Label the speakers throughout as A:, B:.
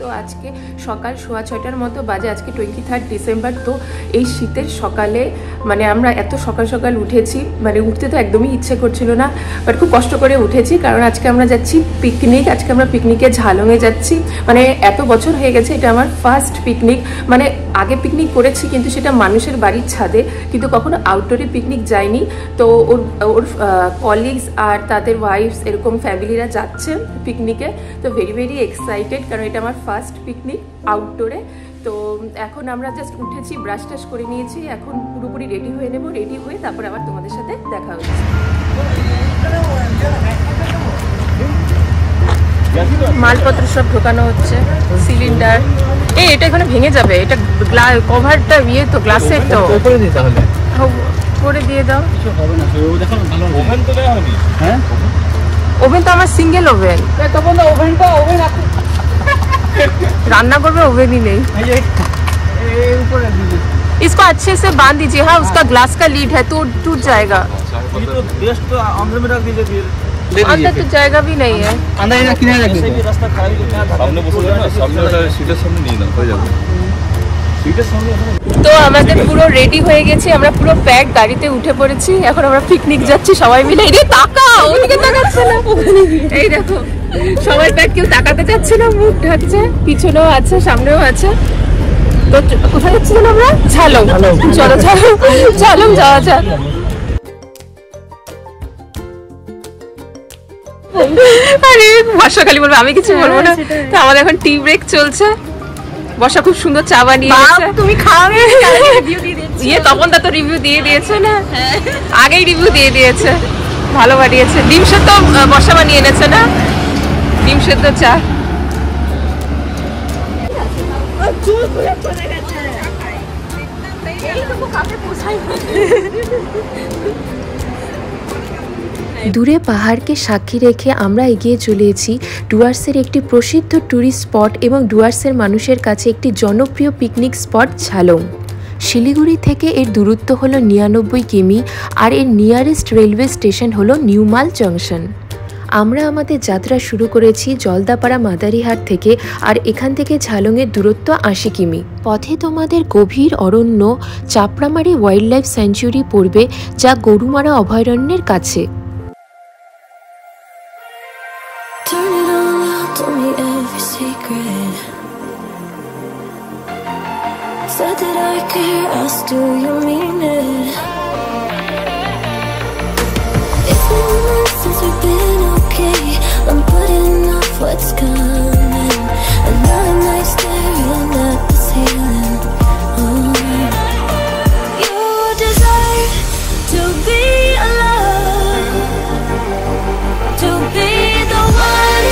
A: তো আজকে সকাল 6:15টার মতো বাজে, আজকে 23 ডিসেম্বর। তো এই শীতের সকালে মানে আমরা এত সকাল সকাল উঠেছি, মানে উঠতে তো একদমই ইচ্ছে করছিল না, বাট খুব কষ্ট করে উঠেছি, কারণ আজকে আমরা যাচ্ছি পিকনিক। আজকে আমরা পিকনিকে ঝালংয়ে যাচ্ছি। মানে এত বছর হয়ে গেছে, এটা আমার ফার্স্ট পিকনিক। মানে আগে পিকনিক করেছি কিন্তু সেটা মানুষের বাড়ির ছাদে, কিন্তু কখনো আউটডোরে পিকনিক যাইনি। তো ওর কলিগস আর তাদের ওয়াইফস এরকম ফ্যামিলিরা যাচ্ছে পিকনিকে। তো ভেরি ভেরি এক্সাইটেড, কারণ এটা আমার ফার্স্ট পিকনিক আউটডোরে। তো এখন আমরা জাস্ট উঠেছি, ব্রাশ টাশ করে নিয়েছি, এখন পুরোপুরি রেডি হয়ে নেব। রেডি হয়ে তারপর আবার তোমাদের সাথে দেখা হচ্ছে। মালপত্র সব ঢোকানো হচ্ছে, সিলিন্ডার। এটা এখানে ভেঙে যাবে, এটা কভারটা ইয়ে তো গ্লাসের, তো করে দিয়ে দাও। ওভেন তো আমার সিঙ্গেল ওভেন, রান্না করবে ওভেনই নেই। इसको अच्छे से बांध दीजिए। हाँ, उसका ग्लास का लीड है तो टूट जाएगा। अंदर तो जाएगा भी नहीं है।
B: अंदर ही किनारे रख दीजिए। सामने बसो ना, सामने वाला सीटेर सामने नहीं ना हो जाবে। सीटेर सामने।
A: তো আমাদের পুরো রেডি হয়ে গেছে, আমরা পুরো প্যাক গাড়িতে উঠে পড়েছি। এখন আমরা পিকনিক যাচ্ছি সবাই মিলে। এই তাকাও, ওদিকে তাকাচ্ছে না, এই দেখো সবাই প্যাক, কেউ তাকাতে যাচ্ছে না, মুখ ঢাকছে। পিছনেও আছে, সামনেও আছে। তো কোথায় যাচ্ছি আমরা? ঝালং। চলো ঝালং যাওয়া যাক। আরে বর্ষা খালি বলবো, আমি কিছু বলবো না। তো আমাদের এখন টি ব্রেক চলছে। বর্ষা খুব সুন্দর চা বানিয়েছে। তুমি খাওয়াবে? ইয়ে তপন দা তো রিভিউ দিয়ে দিয়েছে না, আগেই রিভিউ দিয়ে দিয়েছে, ভালো বানিয়েছে। ডিম সেদ্ধ বর্ষা বানিয়ে এনেছে না, ডিম সেদ্ধ চা।
C: দূরে পাহাড়কে সাক্ষী রেখে আমরা এগিয়ে চলেছি ডুয়ার্সের একটি প্রসিদ্ধ ট্যুরিস্ট স্পট এবং ডুয়ার্সের মানুষের কাছে একটি জনপ্রিয় পিকনিক স্পট ঝালং। শিলিগুড়ি থেকে এর দূরত্ব হলো 99 কিমি, আর এর নিয়ারেস্ট রেলওয়ে স্টেশন হলো নিউমাল জংশন। আমরা আমাদের যাত্রা শুরু করেছি জলদাপাড়া মাদারিহাট থেকে, আর এখান থেকে ঝালংয়ের দূরত্ব 80 কিমি। পথে তোমাদের গভীর অরণ্য চাপড়ামারি ওয়াইল্ড লাইফ স্যাঞ্চুরি পড়বে, যা গরুমারা অভয়ারণ্যের কাছে।
D: Said that I care, asked do you mean it? It's been months since we've been okay. I'm putting off what's coming. Another night staring at the ceiling. You deserve to be alive, to be the one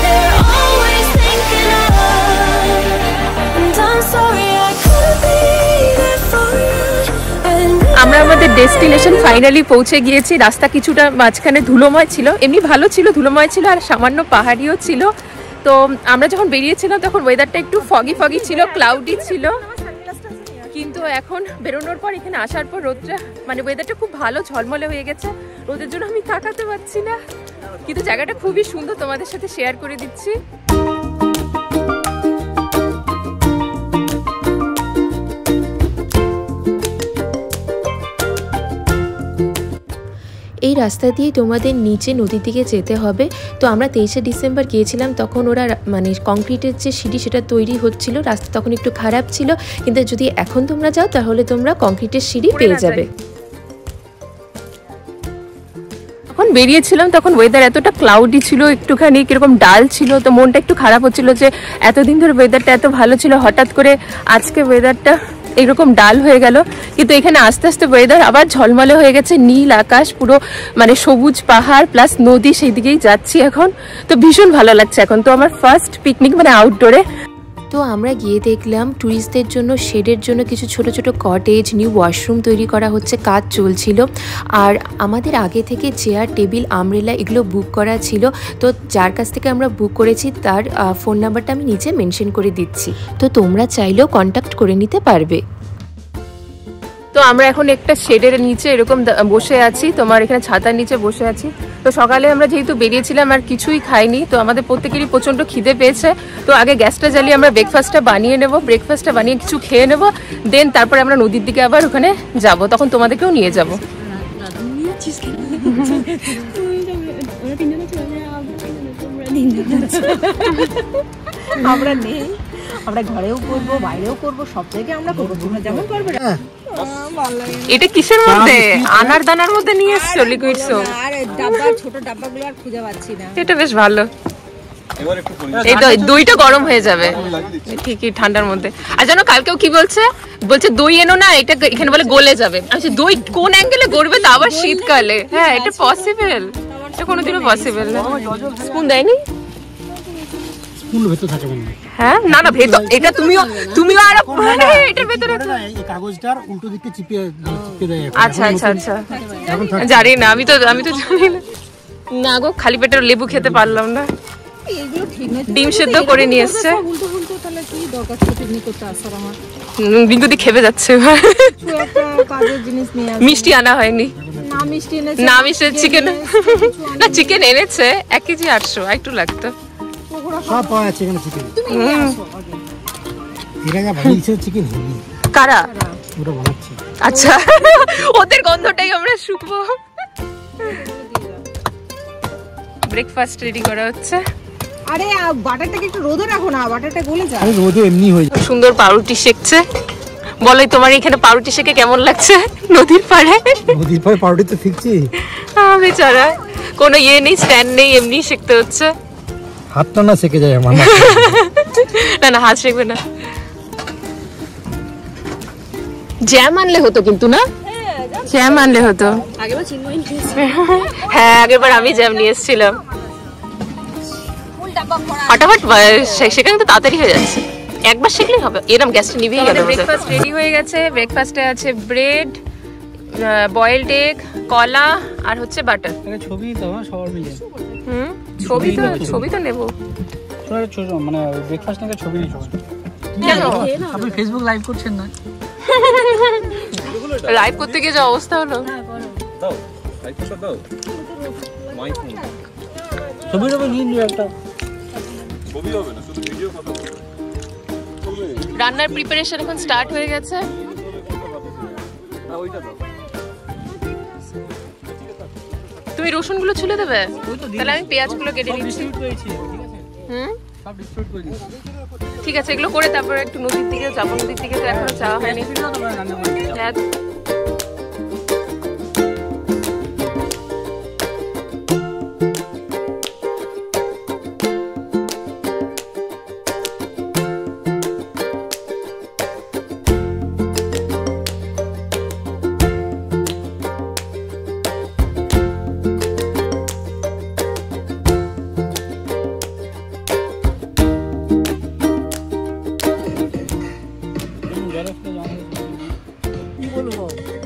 D: they're always thinking of. And I'm sorry I couldn't be there for you.
A: আমরা আমাদের destination finally পৌঁছে গিয়েছি। রাস্তা কিছুটা মাঝখানে ধুলোময় ছিল, এমনি ভালো ছিল, ধুলোময় ছিল আর সামান্য পাহাড়িও ছিল। তো আমরা যখন বেরিয়েছিলাম তখন ওয়েদারটা একটু ফগি ফগি ছিল, ক্লাউডি ছিল, কিন্তু এখন বেরোনোর পর এখানে আসার পর রোদটা মানে ওয়েদারটা খুব ভালো, ঝলমলে হয়ে গেছে। রোদের জন্য আমি তাকাতে পারছি না, কিন্তু জায়গাটা খুবই সুন্দর, তোমাদের সাথে শেয়ার করে দিচ্ছি।
C: এই রাস্তা দিয়ে তোমাদের নিচে নদীর দিকে যেতে হবে। তো আমরা 23 ডিসেম্বর গিয়েছিলাম, তখন ওরা মানে কংক্রিটের যে সিঁড়ি সেটা তৈরি হচ্ছিল, রাস্তা তখন একটু খারাপ ছিল, কিন্তু যদি এখন তোমরা যাও তাহলে তোমরা কংক্রিটের সিঁড়ি পেয়ে যাবে।
A: যখন বেরিয়েছিলাম তখন ওয়েদার এতটা ক্লাউডি ছিল, একটুখানি কিরকম ডাল ছিল, তো মনটা একটু খারাপ হচ্ছিল যে এতদিন ধরে ওয়েদারটা এত ভালো ছিল, হঠাৎ করে আজকে ওয়েদারটা এরকম ডাল হয়ে গেল। কিন্তু এখানে আস্তে আস্তে ওয়েদার আবার ঝলমলে হয়ে গেছে, নীল আকাশ, পুরো মানে সবুজ পাহাড় প্লাস নদী, সেই দিকেই যাচ্ছি এখন। তো ভীষণ ভালো লাগছে এখন। তো আমার ফার্স্ট পিকনিক মানে আউটডোরে।
C: তো আমরা গিয়ে দেখলাম ট্যুরিস্টদের জন্য শেডের জন্য কিছু ছোট ছোট কটেজ, নিউ ওয়াশরুম তৈরি করা হচ্ছে, কাজ চলছিল। আর আমাদের আগে থেকে চেয়ার, টেবিল, আমব্রেলা এগুলো বুক করা ছিল। তো যার কাছ থেকে আমরা বুক করেছি তার ফোন নাম্বারটা আমি নিচে মেনশন করে দিচ্ছি, তো তোমরা চাইলেও কন্ট্যাক্ট করে নিতে পারবে।
A: তো আমরা এখন একটা শেডের নিচে এরকম বসে আছি, তোমার এখানে ছাতার নিচে বসে আছি। তো সকালে আমরা যেহেতু বেরিয়েছিলাম আর কিছুই খাইনি, তো আমাদের প্রত্যেকেরই প্রচণ্ড খিদে পেয়েছে। তো আগে গ্যাসটা জ্বালিয়ে আমরা ব্রেকফাস্টটা বানিয়ে নেব, ব্রেকফাস্টটা বানিয়ে কিছু খেয়ে নেব, দেন তারপরে আমরা নদীর দিকে আবার ওখানে যাব, তখন তোমাদেরকেও নিয়ে যাব।
E: আমরা নেই, আমরা ঘরেও করবো, বাইরেও করবো, সব জায়গায় আমরা করবো, তোমরা যেমন করবে।
A: এটা কিসের মধ্যে? আনার দানার মধ্যে নিয়ে এসছো লিকুইড সোপ।
E: আর ডাব্বা, ছোট ডাব্বাগুলো আর খুঁজে পাচ্ছি না।
A: এটা বেশ ভালো।
B: এবার একটু
A: এই তো দইটা গরম হয়ে যাবে ঠিকই ঠান্ডার মধ্যে। আর জানো কালকেও কি বলছে দই এনো না, এটা এখানে বলে গলে যাবে। আচ্ছা দই কোন অ্যাঙ্গেলে গড়বে, তা আবার শীতকালে? হ্যাঁ এটা পসিবল, এটা কোনোদিনও পসিবল না। স্পুন দেয়নি?
F: স্পুন ভেতর থাকে মানে?
A: হ্যাঁ না না ভেতর, এটা তুমিও আর এটার ভেতরে
F: এই কাগজটার উল্টো দিকে চিপে দেয়।
A: আচ্ছা আচ্ছা আচ্ছা জানি না, আমি তো জানি না। না গো খালি পেটে লেবু খেতে পারলাম না।
E: এগুলো ঠিক না,
A: ডিম সেদ্ধ করে নিয়ে এসছে।
E: উল্টো উল্টো তাহলে কি দরকার পিকনিক করতে আসার? আমার
A: বিঙ্গুদি খেপে যাচ্ছে।
E: একটা কাজের জিনিস নিয়ে আসো।
A: মিষ্টি আনা হয়নি?
E: না মিষ্টি এনেছে,
A: না মিষ্টি চিকেন, না চিকেন এনেছে 1 কেজি 800, একটু লাগতো।
F: সব পাওয়া যাচ্ছে এখানে চিকেন।
E: তুমি নিয়ে আসো আগে।
F: এরা যা বানিয়েছে চিকেন হেভি।
A: কারা?
F: ওরা বানাচ্ছে।
A: আচ্ছা ওদের গন্ধটাই আমরা শুকবো। ব্রেকফাস্ট রেডি করা হচ্ছে।
E: আরে বাটারটাকে একটু রোদে রাখো না, বাটারটা গলে যায়।
F: আরে রোদে এমনি হয়ে যায়।
A: সুন্দর পাউরুটি শেকছে। বলোই তোমার এখানে পাউরুটি শেকে কেমন লাগছে নদীর পাড়ে?
F: নদীর পাড়ে পাউরুটি তো শিখছি।
A: বেচারা কোনো ইয়ে নেই, স্ট্যান্ড নেই, এমনি শিখতে হচ্ছে।
F: হাতটা না সেকে যায় আমার।
A: না না হাত শেখবে না। জ্যাম আনলে হতো কিন্তু, না জ্যাম আনলে হতো।
E: আগেবার চিনময় নিয়েছে।
A: হ্যাঁ আগেরবার আমি জ্যাম নিয়ে এসেছিলাম। ফটাফট সেখানে তো তাড়াতাড়ি হয়ে যাচ্ছে, একবার শিখলেই হবে। এরকম গ্যাসটা নিভেই গেল। ব্রেকফাস্ট রেডি হয়ে গেছে। ব্রেকফাস্টে আছে ব্রেড, বয়েলড এগ, কলা আর হচ্ছে বাটার।
F: ছবি তো সবার মিলে।
A: ছবি তো নেবো।
F: মানে ব্রেকফাস্ট নাকি ছবি নিয়ে চলে।
A: কেন
F: আপনি ফেসবুক লাইভ করছেন না?
A: লাইভ করতে গিয়ে যা অবস্থা হলো।
B: দাও লাইটটা দাও। মাইক ফোন
F: ছবি নিয়ে নিও একটা।
B: ছবি হবে না, শুধু ভিডিও কথা বলবে।
A: রান্নার প্রিপারেশন এখন স্টার্ট হয়ে গেছে।
B: না ওইটা দাও।
A: তুমি রসুনগুলো ছুলে দেবে, তাহলে আমি পেঁয়াজগুলো কেটে নিচ্ছি। ঠিক আছে এগুলো করে তারপরে একটু নদীর দিকে যাবো। নদীর দিকে তো এখনো যাওয়া হয়নি।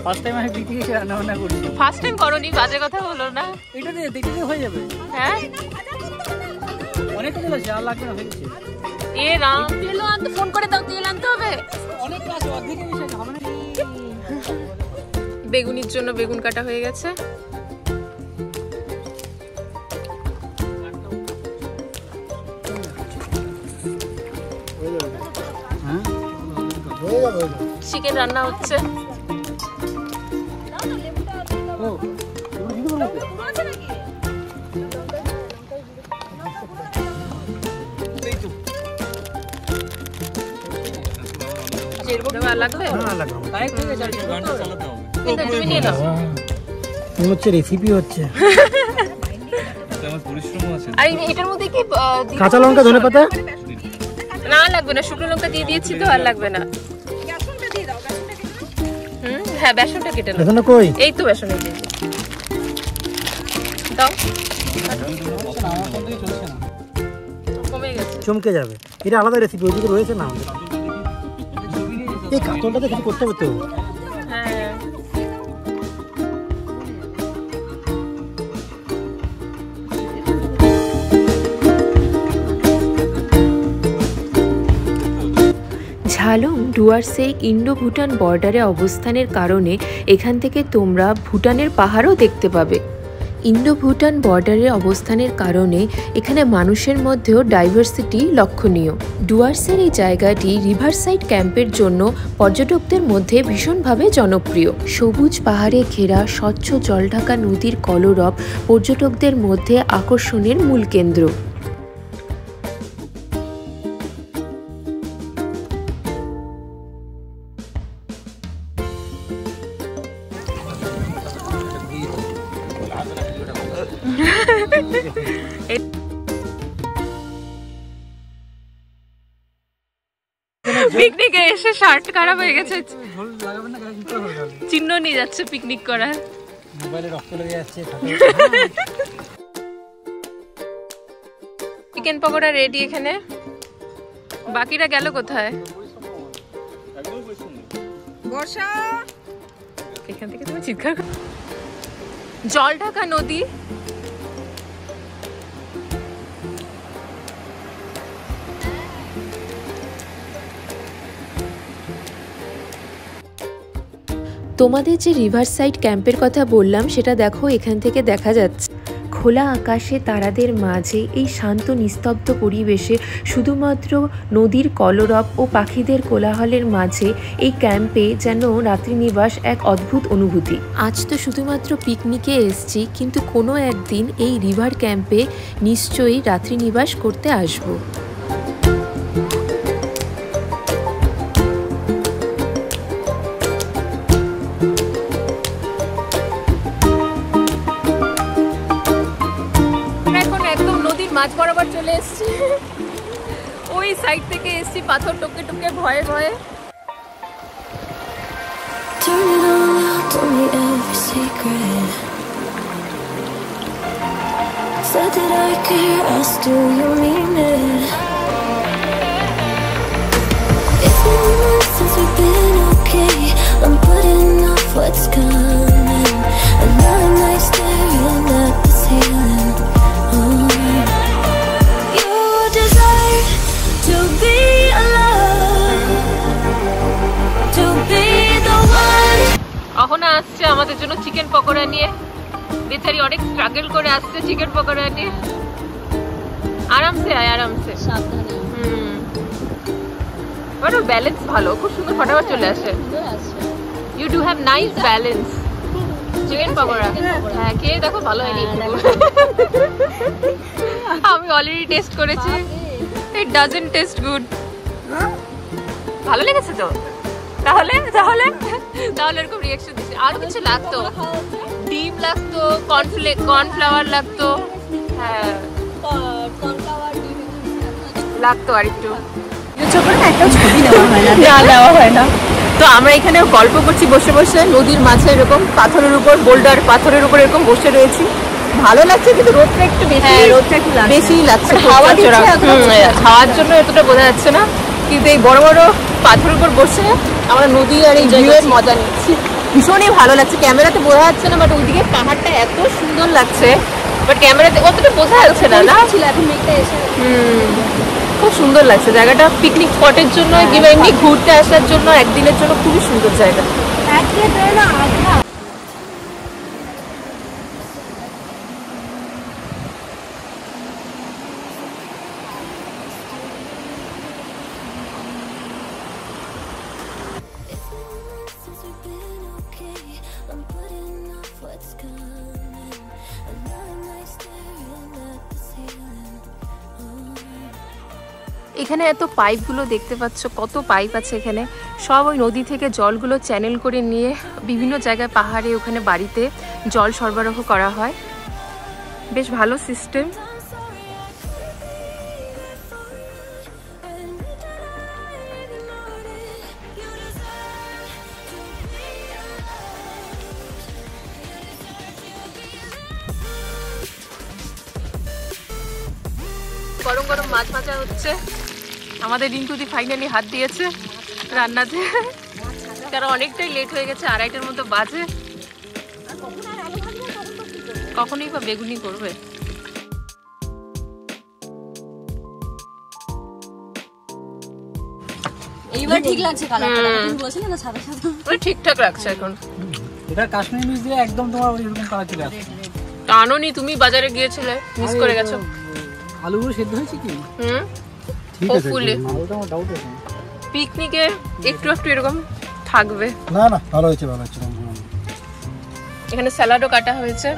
F: ফার্স্ট টাইম আমি পিকনিকে এসে রান্না বান্না করছি।
A: ফার্স্ট টাইম করনি, বাজে কথা বলো না।
F: এটা দিয়ে দেখতে হয়ে যাবে।
A: হ্যাঁ
F: অনেক তেল আছে, আর লাগবে না হয়েছে।
A: এ রাম, তেল আনতে ফোন করে দাও, তেল আনতে হবে।
F: অনেক আছে, অর্ধেক মিশে হবে না।
A: বেগুনির জন্য বেগুন কাটা হয়ে গেছে। চিকেন রান্না হচ্ছে।
F: রেসিপি হচ্ছে।
A: কাঁচা
F: কাঁচা লঙ্কা ধনে পাতা
A: না লাগবে না, শুকনো লঙ্কা দিয়ে দিয়েছি তো আর লাগবে না। হ্যাঁ বেসনটা কেটে নাও।
F: বেসনটা কই?
A: এই তো বেসন দিয়ে দাও। কমে গেছে,
F: চমকে যাবে। এটা আলাদা রেসিপি, ওইদিকে রয়েছে না। এই কাঁচলটাতে কিছু করতে হবে তো।
A: হ্যাঁ
C: ঝালং ডুয়ার্সে ইন্ডো ভুটান বর্ডারে অবস্থানের কারণে এখান থেকে তোমরা ভুটানের পাহাড়ও দেখতে পাবে। ইন্দো ভুটান বর্ডারে অবস্থানের কারণে এখানে মানুষের মধ্যেও ডাইভার্সিটি লক্ষণীয়। ডুয়ার্সের এই জায়গাটি রিভারসাইড ক্যাম্পের জন্য পর্যটকদের মধ্যে ভীষণভাবে জনপ্রিয়। সবুজ পাহাড়ে ঘেরা স্বচ্ছ জলঢাকা নদীর কলরব পর্যটকদের মধ্যে আকর্ষণের মূল কেন্দ্র।
A: পিকনিকে এসে শার্ট খারাপ হয়ে গেছে, চিহ্ন নিয়ে যাচ্ছে পিকনিক করার।
F: মোবাইলে রক্ত লেগে যাচ্ছে।
A: চিকেন পকোড়া রেডি এখানে, বাকিরা গেল কোথায়? বর্ষা এখান থেকে তুমি চিৎকার কর। জলঢাকা নদী,
C: তোমাদের যে রিভারসাইড ক্যাম্পের কথা বললাম সেটা দেখো এখান থেকে দেখা যাচ্ছে। খোলা আকাশে তারাদের মাঝে এই শান্ত নিস্তব্ধ পরিবেশে শুধুমাত্র নদীর কলরব ও পাখিদের কোলাহলের মাঝে এই ক্যাম্পে যেন রাত্রিনিবাস এক অদ্ভুত অনুভূতি। আজ তো শুধুমাত্র পিকনিকে এসছি, কিন্তু কোনো একদিন এই রিভার ক্যাম্পে নিশ্চয়ই রাত্রিনিবাস করতে আসবো।
A: মাঝ বরাবর চলে এসেছি, ওই সাইড থেকে এসেছি পাথর টুকে টুকে ভয়ে ভয়ে।
D: Turn it all out, tell me every secret. Said that I care, ask do you mean it? It's been months since we've been okay. I'm putting off what's coming. Another night staring at the ceiling. You deserve to be alone, to be the one.
A: Ahana আসছে আমাদের জন্য chicken pakora নিয়ে, বেচারি অনেক struggle করে আসছে chicken pakora নিয়ে। আরামসে আয়, আরামসে, সাবধানে। বাট ওর ব্যালেন্স ভালো, খুব সুন্দর ফটাফট চলে আসে। You do have nice balance. Chicken pakora হ্যাঁ খেয়ে দেখো, ভালো হয়নি। আমি অলরেডি টেস্ট করেছি, ইট ডাজন্ট টেস্ট গুড। ভালো লেগেছে তো? তাহলে তাহলে তাহলে এরকম রিঅ্যাকশন দিচ্ছে। আর কিছু লাগতো, ডিম লাগতো, কর্নফ্লাওয়ার লাগতো, হ্যাঁ লাগতো আর একটু। নেওয়া হয় না। তো আমরা এখানে গল্প করছি বসে বসে নদীর মাঝে, এরকম পাথরের উপর, বোল্ডার পাথরের উপর এরকম বসে রয়েছি। ভালো লাগছে, কিন্তু রোদটা একটু বেশি, বেশি লাগছে। হাওয়ার জন্য এতটা বোঝা যাচ্ছে না, কিন্তু এই বড় বড় পাথরের উপর বসে আমরা নদী আর এই ভিউয়ের মজা নিচ্ছি। ভীষণই ভালো লাগছে। ক্যামেরাতে বোঝা যাচ্ছে না, বাট ওইদিকে পাহাড়টা এত সুন্দর লাগছে, বাট ক্যামেরাতে অতটা বোঝা যাচ্ছে না। না খুব সুন্দর লাগছে জায়গাটা, পিকনিক স্পটের জন্য কিংবা এমনি ঘুরতে আসার জন্য একদিনের জন্য খুবই সুন্দর জায়গা।
D: Since we've been okay, I'm putting off what's coming. Another night staring at the ceiling.
A: এখানে এত পাইপগুলো দেখতে পাচ্ছ, কত পাইপ আছে এখানে। সব ওই নদী থেকে জলগুলো চ্যানেল করে নিয়ে বিভিন্ন জায়গায় পাহাড়ে ওখানে বাড়িতে জল সরবরাহ করা হয়। বেশ ভালো সিস্টেম। গরম গরম মাছ ভাজা হচ্ছে। আমাদের রিঙ্কুদি ফাইনালি হাত দিয়েছে রান্নাতে, কারণ অনেকটাই লেট হয়ে গেছে, 2:30টার মতো বাজে। কখনই বা বেগুনি করবে।
E: এইবার ঠিক লাগছে কালারটা, তুমি বলছিলে না সাদা সাদা,
A: ঠিকঠাক লাগছে এখন।
F: এটা কাশ্মীরি মির্চ দিয়ে একদম তোমার এরকম কালার চলে আসে।
A: টানোনি, তুমি বাজারে গিয়েছিলে, মিস করে গেছো।
F: আলুগুলো সেদ্ধ হয়েছে কি?
A: ঠিক আছে,
F: আলুটা আমার ডাউট আছে।
A: পিকনিকে একটু একটু এরকম থাকবে।
F: না না, ভালো হয়েছে ভালো হয়েছে।
A: এখানে স্যালাডও কাটা হয়েছে।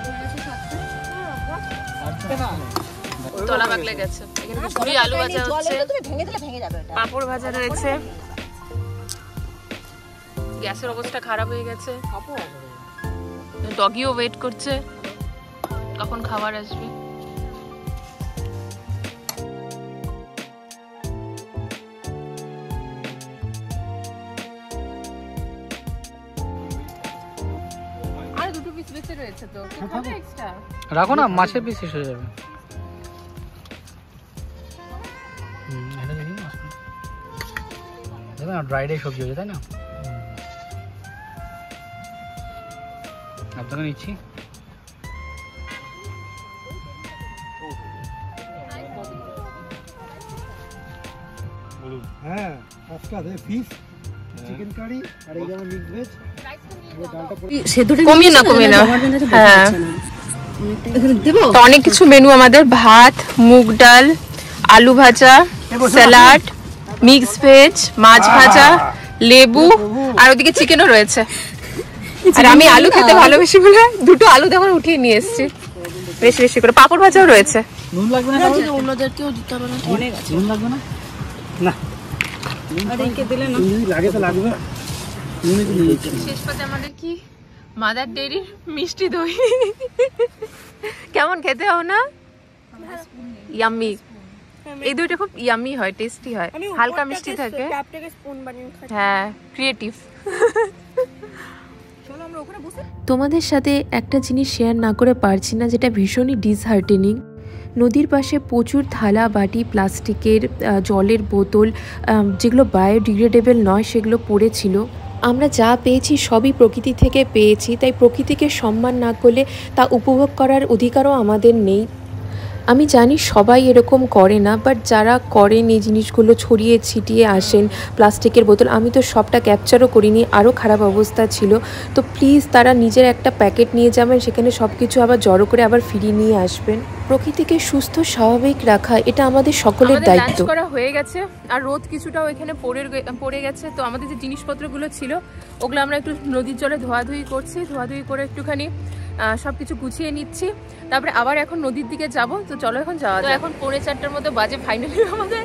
A: তলা বাগলে গেছে। এখানে ঝুরি আলু ভাজা হচ্ছে, পাঁপড় ভাজা রয়েছে। গ্যাসের অবস্থা খারাপ হয়ে গেছে, ডগিও ওয়েট করছে কখন খাবার আসবে। আর দুটো পিস বেঁচে রয়েছে, তো খাবে এক্সট্রা
F: রাখো না, মাছের পিস শেষ হয়ে যাবে। ড্রাই ড্রাই সবজি হয়েছে, তাই না? আপনাকে নিচ্ছি। হ্যাঁ, আজকে ফিশ, চিকেন কারি আর এই যেমন মিক্স ভেজ।
A: কমিয়ে না, কমিয়ে না। হ্যাঁ, তো অনেক কিছু মেনু আমাদের, ভাত, মুগ ডাল, আলু ভাজা, স্যালাড, মিক্স ভেজ, মাছ ভাজা, লেবু, আর ওদিকে চিকেনও রয়েছে। আর আমি আলু খেতে ভালোবাসি বলে দুটো আলু দেখুন উঠিয়ে নিয়ে এসেছি বেশি বেশি করে। পাঁপড় ভাজাও রয়েছে।
F: নুন লাগবে না? অন্যদেরকেও দিতে হবে না? অনেক আছে। নুন লাগবে না? না, আরেকে দিলে না, লাগে তো লাগবে।
A: শেষ পাতে আমাদের কি মাদার ডেইরির মিষ্টি দই। কেমন খেতে হবে না? ইয়াম্মি। এই দইটা খুব ইয়াম্মি হয়, টেস্টি হয়, হালকা মিষ্টি থাকে। হ্যাঁ, ক্রিয়েটিভ।
C: তোমাদের সাথে একটা জিনিস শেয়ার না করে পারছি না, যেটা ভীষণই ডিসহার্টেনিং। নদীর পাশে প্রচুর থালা বাটি, প্লাস্টিকের জলের বোতল, যেগুলো বায়োডিগ্রেডেবল নয়, সেগুলো পড়েছিল। আমরা যা পেয়েছি সবই প্রকৃতি থেকে পেয়েছি, তাই প্রকৃতিকে সম্মান না করলে তা উপভোগ করার অধিকারও আমাদের নেই। আমি জানি সবাই এরকম করে না, বাট যারা করেন এই জিনিসগুলো ছড়িয়ে ছিটিয়ে আসেন, প্লাস্টিকের বোতল, আমি তো সবটা ক্যাপচারও করিনি, আরও খারাপ অবস্থা ছিল। তো প্লিজ তারা নিজের একটা প্যাকেট নিয়ে যাবেন, সেখানে সব কিছু আবার জড়ো করে আবার ফিরিয়ে নিয়ে আসবেন। প্রকৃতিকে সুস্থ স্বাভাবিক রাখা এটা আমাদের সকলের দায়িত্ব।
A: লাঞ্চ করা হয়ে গেছে, আর রোদ কিছুটাও এখানে পড়ে গেছে। তো আমাদের যে জিনিসপত্রগুলো ছিল ওগুলো আমরা একটু নদীর জলে ধোয়াধুয়ি করছি, ধোয়াধুয়ি করে একটুখানি সবকিছু গুছিয়ে নিচ্ছি। তারপরে আবার এখন নদীর দিকে যাব। তো চলো এখন যাওয়া যাক। এখন 4:45 মতো বাজে, ফাইনালি আমাদের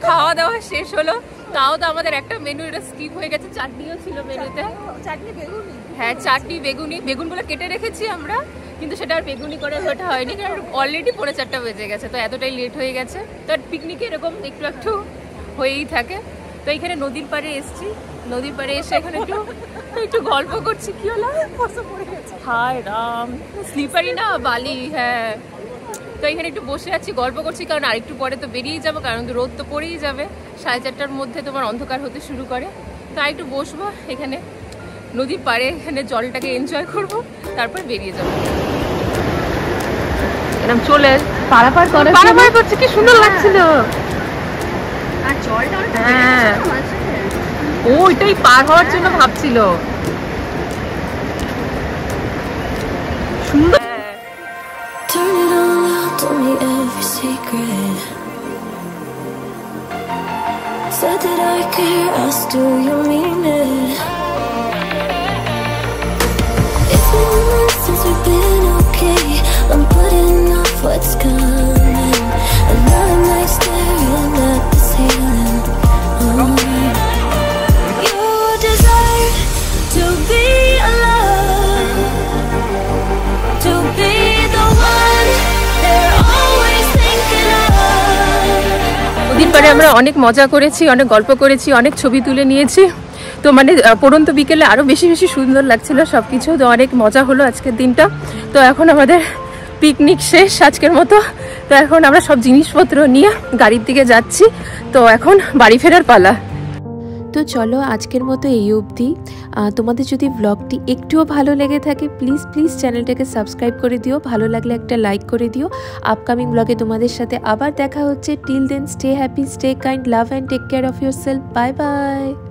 A: খাওয়া দাওয়া শেষ হলো। তাও তো আমাদের একটা মেনু এটা স্কিপ হয়ে গেছে, চাটনিও ছিল মেনুতে। হ্যাঁ, চাটনি, বেগুনগুলো কেটে রেখেছি আমরা, কিন্তু সেটা আর বেগুনি করে ওঠা হয়নি, কারণ অলরেডি 4:45 বেজে গেছে। তো এতটাই লেট হয়ে গেছে। তো পিকনিকে এরকম একটু একটু হয়েই থাকে। তো এখানে নদীর পাড়ে এসছি, নদীর পাড়ে এসে এখন একটু গল্প করছি। কি হলো? হায় রাম, স্লিপারি না বালি। হ্যাঁ, তো এখানে একটু বসে আছি, গল্প করছি, কারণ আরেকটু পরে তো বেরিয়ে যাবো, কারণ রোদ তো পড়েই যাবে। 4:30টার মধ্যে তোমার অন্ধকার হতে শুরু করে। তো একটু বসবো এখানে নদীর পাড়ে, এখানে জলটাকে এনজয় করব, তারপর বেরিয়ে যাবো। এরকম চলে পারাপার করছে, কি সুন্দর লাগছিল। হ্যাঁ, ওইটাই পার হওয়ার জন্য ভাবছিল। সুন্দর।
D: Turn it all out, tell me every secret. Said that I care, asked do you mean it? It's been months since we've been okay. I'm putting off what's coming. Another night staring at the ceiling. You deserve to be alone, to be the one they're always thinking of.
A: ওদিন পরে আমরা অনেক মজা করেছি, অনেক গল্প করেছি, অনেক ছবি তুলে নিয়েছি। তো মানে পড়ন্ত বিকেলে আরও বেশি বেশি সুন্দর লাগছিল সব কিছু। তো অনেক মজা হলো আজকের দিনটা। তো এখন আমাদের পিকনিক শেষ আজকের মতো। তো এখন আমরা সব জিনিসপত্র নিয়ে গাড়ির দিকে যাচ্ছি। তো এখন বাড়ি ফেরার পালা।
C: তো চলো আজকের মতো এই অবধি। তোমাদের যদি ব্লগটি একটুও ভালো লেগে থাকে প্লিজ চ্যানেলটাকে সাবস্ক্রাইব করে দিও, ভালো লাগলে একটা লাইক করে দিও। আপকামিং ব্লগে তোমাদের সাথে আবার দেখা হচ্ছে। Till then stay happy, stay kind, love and take care of yourself. Bye by.